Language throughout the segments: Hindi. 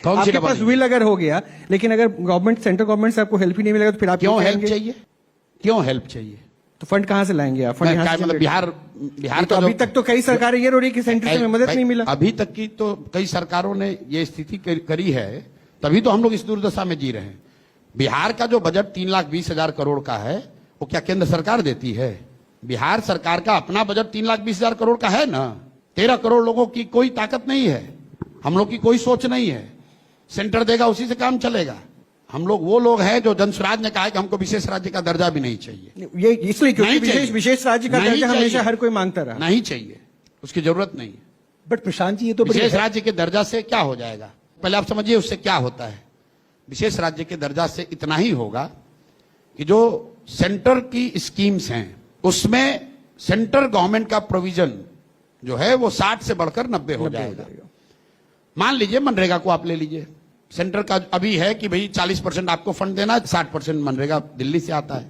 आपके पास विल अगर हो गया, लेकिन अगर गवर्नमेंट सेंट्रल गवर्नमेंट से आपको हेल्प ही नहीं मिलेगा तो फिर आप क्यों हेल्प चाहिए? क्यों हेल्प चाहिए? तो फंड कहां से लाएंगे आप? फंड यहाँ से मतलब बिहार तो अभी तक तो कई सरकारें ये रो रही कि सेंटर से मदद नहीं मिला। अभी तक की तो कई सरकारों ने ये स्थिति करी है, तभी तो हम लोग इस दुर्दशा में जी रहे हैं। बिहार का जो बजट 3,20,000 करोड़ का है, वो क्या केंद्र सरकार देती है? बिहार सरकार का अपना बजट 3,20,000 करोड़ का है ना। 13 करोड़ लोगों की कोई ताकत नहीं है, हम लोग की कोई सोच नहीं है। सेंटर देगा, उसी से काम चलेगा। हम लोग वो लोग हैं जो जनसुराज ने कहा है कि हमको विशेष राज्य का दर्जा भी नहीं चाहिए। ये इसलिए क्योंकि विशेष राज्य का दर्जा हमेशा हर कोई मांगता रहा। नहीं चाहिए, उसकी जरूरत नहीं है। बट प्रशांत जी, ये तो विशेष राज्य के दर्जा से क्या हो जाएगा? पहले आप समझिए उससे क्या होता है। विशेष राज्य के दर्जा से इतना ही होगा कि जो सेंटर की स्कीम्स हैं उसमें सेंट्रल गवर्नमेंट का प्रोविजन जो है वो 60 से बढ़कर 90 हो जाएगा। मान लीजिए मनरेगा को आप ले लीजिए, सेंटर का अभी है कि भाई 40% आपको फंड देना है, 60% मनरेगा दिल्ली से आता है।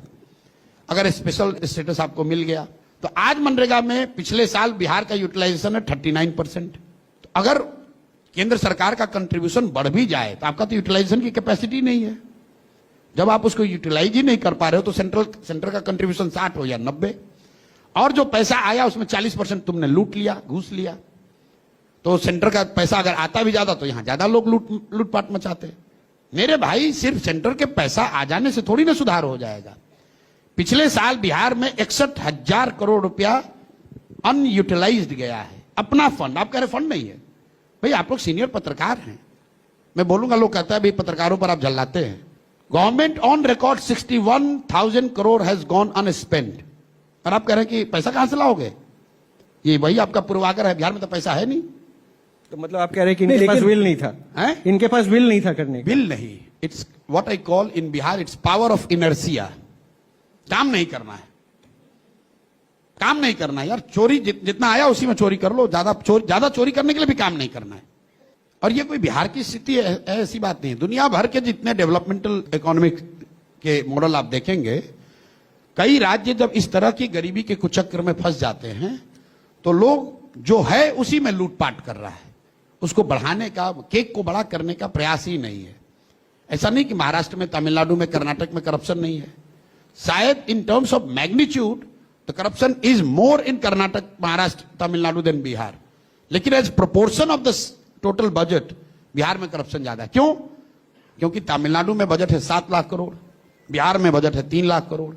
अगर स्पेशल स्टेटस आपको मिल गया तो आज मनरेगा में पिछले साल बिहार का यूटिलाइजेशन है 39%। तो अगर केंद्र सरकार का कंट्रीब्यूशन बढ़ भी जाए तो आपका तो यूटिलाइजेशन की कैपेसिटी नहीं है। जब आप उसको यूटिलाइज ही नहीं कर पा रहे हो तो सेंटर का कंट्रीब्यूशन 60 हो या 90, और जो पैसा आया उसमें 40% तुमने लूट लिया, घूस लिया। तो सेंटर का पैसा अगर आता भी ज्यादा तो यहां ज्यादा लोग लूटपाट मचाते। मेरे भाई, सिर्फ सेंटर के पैसा आ जाने से थोड़ी ना सुधार हो जाएगा। पिछले साल बिहार में 61,000 करोड़ रुपया अनयूटिलाइज्ड गया है, अपना फंड। आप कह रहे फंड नहीं है भाई, आप लोग सीनियर पत्रकार हैं, मैं बोलूंगा, लोग कहता है भाई पत्रकारों पर आप झल्लाते हैं। Government on record 61,000 crore has gone unspent, और आप कह रहे हैं कि पैसा कहां से लाओगे? ये वही आपका पूर्वाग्रह है, बिहार में तो पैसा है नहीं। तो मतलब आप कह रहे हैं कि इनके पास विल नहीं था? इनके पास विल नहीं था करने का? विल नहीं, it's what I call in Bihar it's power of inertia. काम नहीं करना है, काम नहीं करना है यार। चोरी जितना आया उसी में चोरी कर लो, ज्यादा चोरी करने के लिए भी काम नहीं करना है। और ये कोई बिहार की स्थिति है ऐसी बात नहीं है। दुनिया भर के जितने डेवलपमेंटल इकोनॉमिक के मॉडल आप देखेंगे, कई राज्य जब इस तरह की गरीबी के कुचक्र में फंस जाते हैं तो लोग जो है उसी में लूटपाट कर रहा है। उसको बढ़ाने का, केक को बड़ा करने का प्रयास ही नहीं है। ऐसा नहीं कि महाराष्ट्र में, तमिलनाडु में, कर्नाटक में करप्शन नहीं है। शायद in terms of magnitude the corruption is more in Karnataka, Maharashtra, Tamil Nadu then Bihar, लेकिन as proportion of the total budget Bihar में करप्शन ज्यादा है। क्यों? क्योंकि तमिलनाडु में बजट है 7 लाख करोड़, बिहार में बजट है 3 लाख करोड़।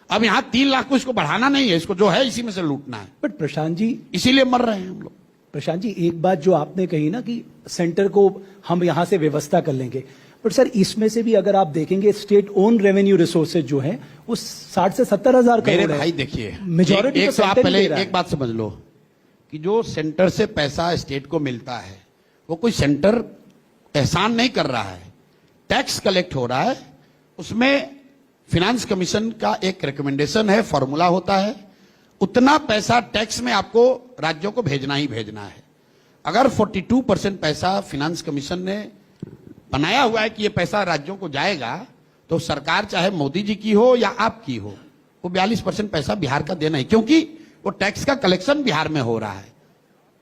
अब यहां 3 लाख को इसको बढ़ाना नहीं है, इसको जो है इसी में से लूटना है। बट प्रशांत जी, इसीलिए मर रहे हैं हम लोग। प्रशांत जी, एक बात जो आपने कही ना कि सेंटर को हम यहां से व्यवस्था कर लेंगे, बट सर इसमें से भी अगर आप देखेंगे स्टेट ओन रेवेन्यू रिसोर्सेज जो है वो 60 से 70 हजार करोड़ है। मेरे भाई देखिए, मेजॉरिटी एक तो आप पहले एक बात समझ लो कि जो सेंटर से पैसा स्टेट को मिलता है वो कोई सेंटर एहसान नहीं कर रहा है, टैक्स कलेक्ट हो रहा है। उसमें फिनेंस कमीशन का एक रिकमेंडेशन है, फॉर्मूला होता है, उतना पैसा टैक्स में आपको राज्यों को भेजना ही भेजना है। अगर 42% पैसा फिनेंस कमीशन ने बनाया हुआ है कि ये पैसा राज्यों को जाएगा, तो सरकार चाहे मोदी जी की हो या आपकी हो, वो 42% पैसा बिहार का देना है, क्योंकि वो टैक्स का कलेक्शन बिहार में हो रहा है।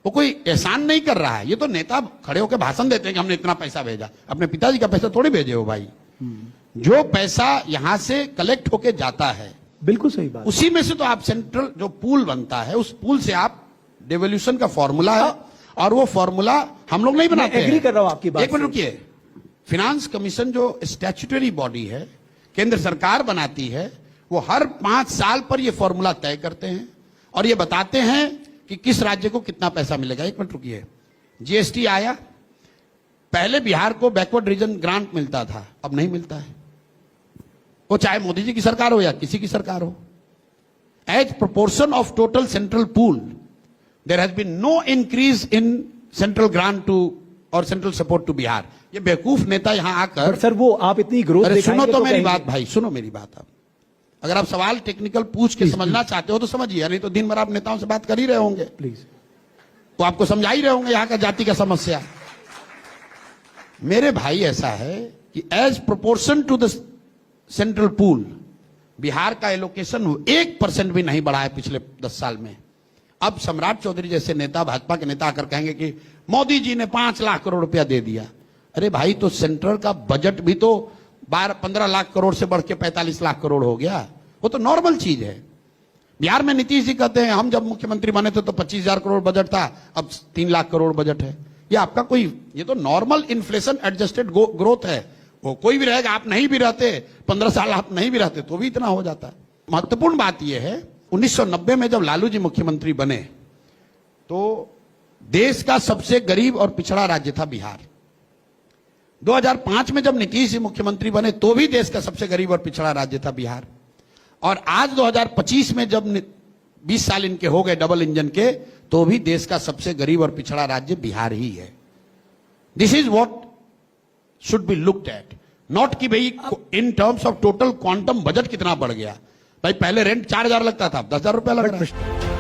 वो कोई एहसान नहीं कर रहा है। ये तो नेता खड़े होकर भाषण देते हैं कि हमने इतना पैसा भेजा, अपने पिताजी का पैसा थोड़ी भेजे हो भाई। जो पैसा यहां से कलेक्ट होके जाता है, बिल्कुल सही बात, उसी में से तो आप सेंट्रल जो पूल बनता है, उस पूल से आप डेवोल्यूशन का फॉर्मूला है, और वो फॉर्मूला हम लोग नहीं बनाते हैं। एग्री कर रहा हूं आपकी बात। एक मिनट रुकिए। फिनेंस कमीशन जो स्टैट्यूटरी बॉडी है, केंद्र सरकार बनाती है, वो हर 5 साल पर ये फॉर्मूला तय करते हैं और ये बताते हैं कि किस राज्य को कितना पैसा मिलेगा। एक मिनट रुकिए। जीएसटी आया, पहले बिहार को बैकवर्ड रीजन ग्रांट मिलता था, अब नहीं मिलता है। वो चाहे मोदी जी की सरकार हो या किसी की सरकार हो, as proportion of total central pool there has been no increase in central grant to और सेंट्रल सपोर्ट टू बिहार। ये बेवकूफ नेता यहां आकर, सर वो आप इतनी ग्रोथ सुनो तो मेरी बात भाई, सुनो मेरी बात। आप अगर आप सवाल टेक्निकल पूछ के समझना चाहते हो तो समझिए, नहीं तो दिन भर आप नेताओं से बात कर ही रहे होंगे, प्लीज, तो आपको समझा ही रहे होंगे यहाँ का जाति का समस्या। मेरे भाई ऐसा है कि as proportion to the central pool Bihar का एलोकेशन 1% भी नहीं बढ़ा है पिछले 10 साल में। अब सम्राट चौधरी जैसे नेता, भाजपा के नेता आकर कहेंगे कि मोदी जी ने 5 लाख करोड़ रुपया दे दिया, अरे भाई, तो सेंट्रल का बजट भी तो 15 लाख करोड़ से बढ़ के 45 लाख करोड़ हो गया। वो तो नॉर्मल चीज है। बिहार में नीतीश जी कहते हैं हम जब मुख्यमंत्री बने थे तो 25,000 करोड़ बजट था, अब 3 लाख करोड़ बजट है। ये आपका कोई, ये तो नॉर्मल इन्फ्लेशन एडजस्टेड ग्रोथ है। वो कोई भी रहेगा, आप नहीं भी रहते 15 साल आप नहीं भी रहते तो भी इतना हो जाता है। महत्वपूर्ण बात यह है 1990 में जब लालू जी मुख्यमंत्री बने तो देश का सबसे गरीब और पिछड़ा राज्य था बिहार। 2005 में जब नीतीश जी मुख्यमंत्री बने तो भी देश का सबसे गरीब और पिछड़ा राज्य था बिहार। और आज 2025 में जब 20 साल इनके हो गए डबल इंजन के, तो भी देश का सबसे गरीब और पिछड़ा राज्य बिहार ही है। This is what should be looked at, not कि भाई इन terms of total quantum budget कितना बढ़ गया। भाई पहले रेंट 4,000 लगता था, अब 10,000 रुपया लग रहा है।